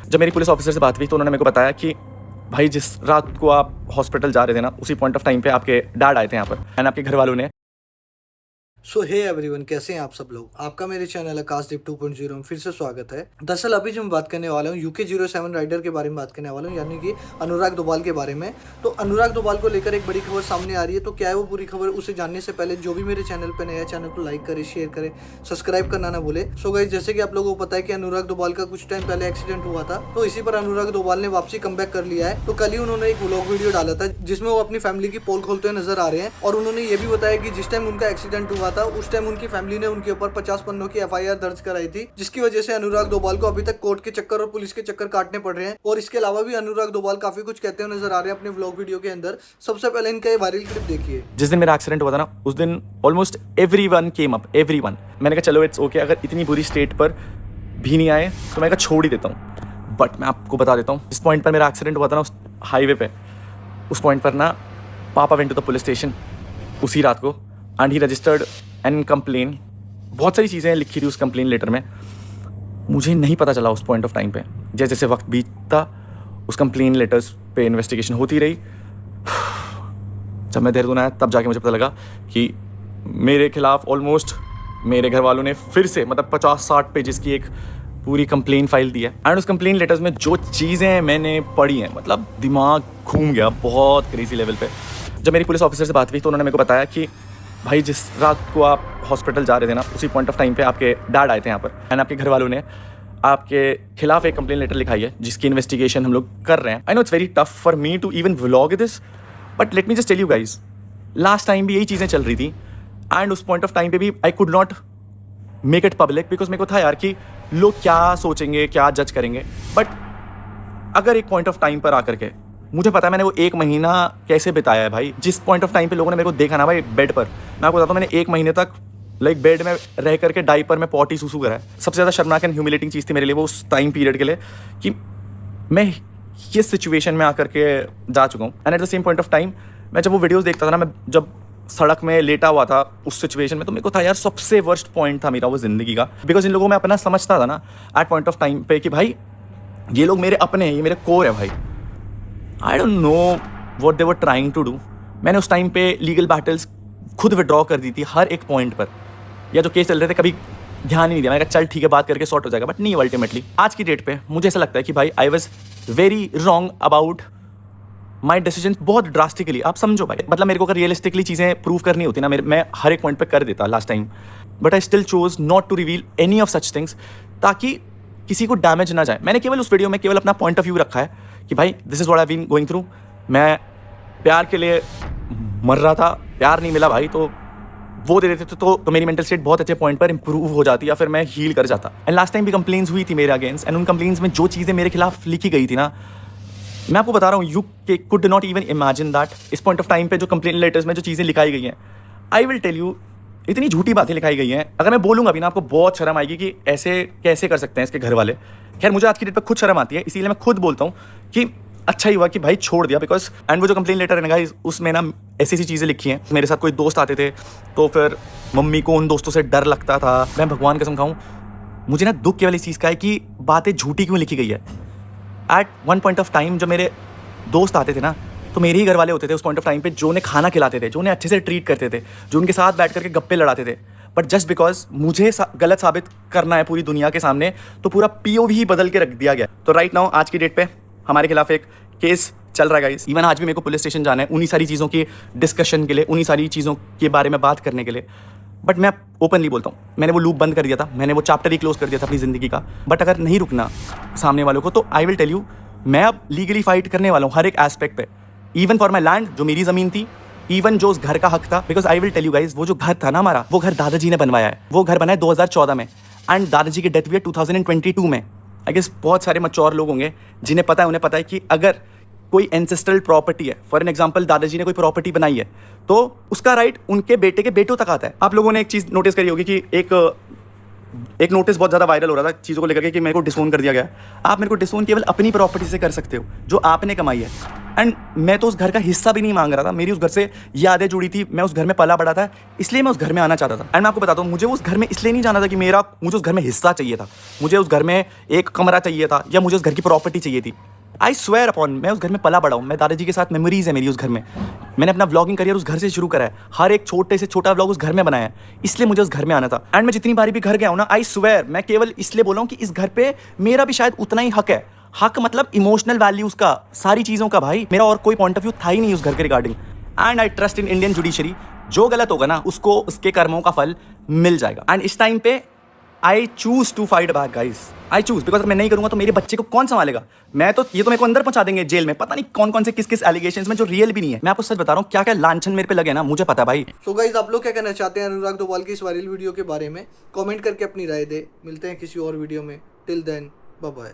जब मेरी police officer से बात हुई तो उन्होंने मेरे को बताया कि भाई जिस रात को आप हॉस्पिटल जा रहे थे ना, उसी पॉइंट ऑफ टाइम पे आपके डैड आए थे यहाँ पर एंड आपके घर वालों ने। सो हे एवरीवन, कैसे हैं आप सब लोग। आपका मेरे चैनल आकाशदीप 2.0 में फिर से स्वागत है। दरअसल अभी जो मैं बात करने वाला हूँ UK07 राइडर के बारे में बात करने वाला हूँ, यानी कि अनुराग दोबाल के बारे में। तो अनुराग दोबाल को लेकर एक बड़ी खबर सामने आ रही है। तो क्या है वो पूरी खबर, उसे जानने से पहले जो भी मेरे चैनल पर नया, चैनल को लाइक करे, शेयर करे, सब्सक्राइब करना ना भूले। सो गाइस, जैसे कि आप लोगों को पता है कि अनुराग दोबाल का कुछ टाइम पहले एक्सीडेंट हुआ था, तो इसी पर अनुराग दोबाल ने वापसी कमबैक कर लिया है। तो कल ही उन्होंने एक व्लॉग वीडियो डाला था जिसमें वो अपनी फैमिली की पोल खोलते हुए नजर आ रहे हैं, और उन्होंने ये भी बताया कि जिस टाइम उनका एक्सीडेंट हुआ था उस टाइम उनकी फैमिली ने उनके ऊपर 50 पन्नों की FIR दर्ज कराई थी, जिसकी वजह से अनुराग दोबाल को अभी तक कोर्ट के चक्कर और पुलिस के चक्कर काटने पड़ रहे हैं। और इसके अलावा भी अनुराग दोबाल काफी कुछ कहते हुए नजर आ रहे हैं अपने व्लॉग वीडियो के अंदर। सबसे पहले इनका ये वायरल क्लिप देखिए। जिस दिन मेरा एक्सीडेंट हुआ था ना, उस दिन almost everyone came up, everyone. मैंने कहा चलो इट्स ओके, अगर इतनी बुरी स्टेट पर भी नहीं आए तो मैं छोड़ ही देता हूँ। बट मैं आपको बता देता हूँ, जिस पॉइंट पर मेरा एक्सीडेंट हुआ था ना, उस हाईवे पे, उस पॉइंट पर ना पापा went to the police station उसी रात को and he registered an complain. बहुत सारी चीज़ें लिखी थी उस कंप्लेन लेटर में, मुझे नहीं पता चला उस पॉइंट ऑफ टाइम पे। जैसे जैसे वक्त बीतता उस कंप्लेन लेटर्स पे इन्वेस्टिगेशन होती रही। जब मैं देहरादून आया तब जाके मुझे पता लगा कि मेरे खिलाफ ऑलमोस्ट मेरे घर वालों ने फिर से मतलब 50-60 पेजेस की एक पूरी कंप्लेन फाइल दी है। एंड उस कंप्लेन लेटर्स में जो चीज़ें मैंने पढ़ी हैं, मतलब दिमाग घूम गया बहुत क्रेजी लेवल पे। जब मेरी पुलिस ऑफिसर से बात हुई तो उन्होंने मेरे को बताया कि भाई जिस रात को आप हॉस्पिटल जा रहे थे ना, उसी पॉइंट ऑफ टाइम पे आपके डैड आए थे यहाँ पर एंड आपके घर वालों ने आपके खिलाफ एक कंप्लेन लेटर लिखाई है जिसकी इन्वेस्टिगेशन हम लोग कर रहे हैं। I know it's very tough for me to even vlog this, but let me just tell you guys, last time भी यही चीज़ें चल रही थी एंड उस पॉइंट ऑफ टाइम पे भी I could not make it public because मेरे को था यार कि लोग क्या सोचेंगे, क्या जज करेंगे। बट अगर एक पॉइंट ऑफ टाइम पर आकर के मुझे पता है मैंने वो 1 महीना कैसे बिताया है भाई। जिस पॉइंट ऑफ टाइम पे लोगों ने मेरे को देखा ना भाई बेड पर, मैं आपको बताता हूँ मैंने 1 महीने तक लाइक बेड में रह करके डाइपर में पॉटी सूसू करा है। सबसे ज़्यादा शर्मनाक एंड ह्यूमिलेटिंग चीज़ थी मेरे लिए वो उस टाइम पीरियड के लिए कि मैं किस सिचुएशन में आकर के जा चुका हूँ। And at the same point of time मैं जब वो वीडियोज़ देखता था ना, मैं जब सड़क में लेटा हुआ था उस सिचुएशन में, तो मेरे को था यार सबसे वर्स्ट पॉइंट था मेरा वो ज़िंदगी का। बिकॉज इन लोगों में अपना समझता था ना एट पॉइंट ऑफ टाइम पे कि भाई ये लोग मेरे अपने हैं, ये मेरे कोर है भाई। I don't know what they were trying to do. मैंने उस टाइम पे लीगल बैटल्स खुद विड्रॉ कर दी थी हर एक पॉइंट पर, या जो केस चल रहे थे कभी ध्यान ही नहीं दिया। मैंने कहा चल ठीक है बात करके सॉर्ट हो जाएगा, बट नहीं। अल्टीमेटली आज की डेट पे मुझे ऐसा लगता है कि भाई I was very wrong about my decision बहुत ड्रास्टिकली। आप समझो भाई, मतलब मेरे को अगर रियलिस्टिकली चीज़ें प्रूव करनी होती ना, मैं हर एक पॉइंट पर कर देता last time, but I still chose not to reveal any of such things ताकि किसी को डैमेज ना जाए। मैंने केवल उस वीडियो में केवल अपना पॉइंट ऑफ व्यू रखा है कि भाई this is what I been going through. मैं प्यार के लिए मर रहा था, प्यार नहीं मिला भाई, तो वो दे देते तो मेरी मेंटल स्टेट बहुत अच्छे पॉइंट पर इंप्रूव हो जाती, या फिर मैं हील कर जाता। एंड लास्ट टाइम भी कंप्लेंट्स हुई थी मेरे अगेंस्ट, एंड उन कंप्लेंट्स में जो चीज़ें मेरे खिलाफ लिखी गई थी ना, मैं आपको बता रहा हूँ, you could not even imagine that. इस पॉइंट ऑफ टाइम पे जो कंप्लेंट लेटर्स में जो चीज़ें लिखाई गई हैं, आई विल टेल यू, इतनी झूठी बातें लिखाई गई हैं। अगर मैं बोलूँगा भी ना, आपको बहुत शर्म आएगी कि ऐसे कैसे कर सकते हैं इसके घर वाले। खैर मुझे आज की डेट पर खुद शर्म आती है, इसीलिए मैं खुद बोलता हूँ कि अच्छा ही हुआ कि भाई छोड़ दिया। बिकॉज एंड वो जो कंप्लेन लेटर है ना गाइस, उसमें ना ऐसी चीज़ें लिखी हैं। मेरे साथ कोई दोस्त आते थे तो फिर मम्मी को उन दोस्तों से डर लगता था। मैं भगवान कसम खाऊँ, मुझे ना दुख केवल इस चीज़ का है कि बातें झूठी क्यों लिखी गई है। At one point of time जब मेरे दोस्त आते थे ना, तो मेरे ही घर वाले होते थे उस पॉइंट ऑफ टाइम पे, जो उन्हें खाना खिलाते थे, जो उन्हें अच्छे से ट्रीट करते थे, जो उनके साथ बैठ करके गप्पे लड़ाते थे। बट जस्ट बिकॉज मुझे गलत साबित करना है पूरी दुनिया के सामने, तो पूरा POV ही बदल के रख दिया गया। तो राइट नाउ आज की डेट पे हमारे खिलाफ एक केस चल रहा है गाइस। इवन आज भी मेरे को पुलिस स्टेशन जाना है उन्हीं सारी चीज़ों की डिस्कशन के लिए, उन्हीं सारी चीज़ों के बारे में बात करने के लिए। बट मैं ओपनली बोलता हूँ, मैंने वो लूप बंद कर दिया था, मैंने वो चैप्टर ही क्लोज कर दिया था अपनी ज़िंदगी का। बट अगर नहीं रुकना सामने वालों को, तो आई विल टेल यू, मैं अब लीगली फाइट करने वाला हूँ हर एक एस्पेक्ट पे। इवन फॉर माई लैंड, जो मेरी ज़मीन थी, इवन जो उस घर का हक था। Because I will tell you guys, वो जो घर था ना हमारा, वो घर दादाजी ने बनवाया है। वो घर बना है 2014 में, एंड दादाजी की डेथ हुई है 2022 में। आई गेस बहुत सारे मैच्योर लोग होंगे जिन्हें पता है, उन्हें पता है कि अगर कोई एंसेस्ट्रल प्रॉपर्टी है, फॉर एन एग्जाम्पल दादाजी ने कोई प्रॉपर्टी बनाई है, तो उसका राइट उनके बेटे के बेटों तक आता है। आप लोगों ने एक चीज़ नोटिस करी होगी कि एक नोटिस बहुत ज़्यादा वायरल हो रहा था चीज़ों को लेकर के कि मेरे को डिसोन कर दिया गया। आप मेरे को डिसोन केवल अपनी प्रॉपर्टी से कर सकते हो, जो आपने कमाई है। एंड मैं तो उस घर का हिस्सा भी नहीं मांग रहा था, मेरी उस घर से यादें जुड़ी थी, मैं उस घर में पला बड़ा था, इसलिए मैं उस घर में आना चाहता था। एंड मैं आपको बताता हूँ, मुझे उस घर में इसलिए नहीं जाना था कि मुझे उस घर में हिस्सा चाहिए था, मुझे उस घर में एक कमरा चाहिए था, या मुझे उस घर की प्रॉपर्टी चाहिए थी। आई स्वेयर अपॉन, मैं उस घर में पला बड़ा हूँ, मैं दादाजी के साथ मेमोरीज है मेरी उस घर में। मैंने अपना व्लॉगिंग करियर उस घर से शुरू करा है, हर एक छोटे से छोटा व्लॉग उस घर में बनाया है, इसलिए मुझे उस घर में आना था। एंड मैं जितनी बारी भी घर गया हूँ ना, आई स्वेयर, मैं केवल इसलिए बोला हूँ कि इस घर पे मेरा भी शायद उतना ही हक है। हक मतलब इमोशनल वैल्यूज का, सारी चीज़ों का भाई, मेरा और कोई पॉइंट ऑफ व्यू था ही नहीं उस घर के regarding. And I trust in Indian judiciary, जो गलत होगा ना उसको उसके कर्मों का फल मिल जाएगा। एंड इस टाइम पे I choose to fight back guys, I choose, because अगर मैं नहीं करूंगा तो मेरे बच्चे को कौन संभालेगा। ये तो मेरे को अंदर पहुंचा देंगे जेल में, पता नहीं कौन कौन से किस किस एलिगेशंस में जो रियल भी नहीं है। मैं आपको सच बता रहा हूँ, क्या क्या लांछन मेरे पे लगे ना, मुझे पता है भाई। सो गाइज, आप लोग क्या कहना चाहते हैं अनुराग दोबाल की इस वायरल वीडियो के बारे में? कमेंट करके अपनी राय दे। मिलते हैं किसी और वीडियो में, टिल देन बाय बाय।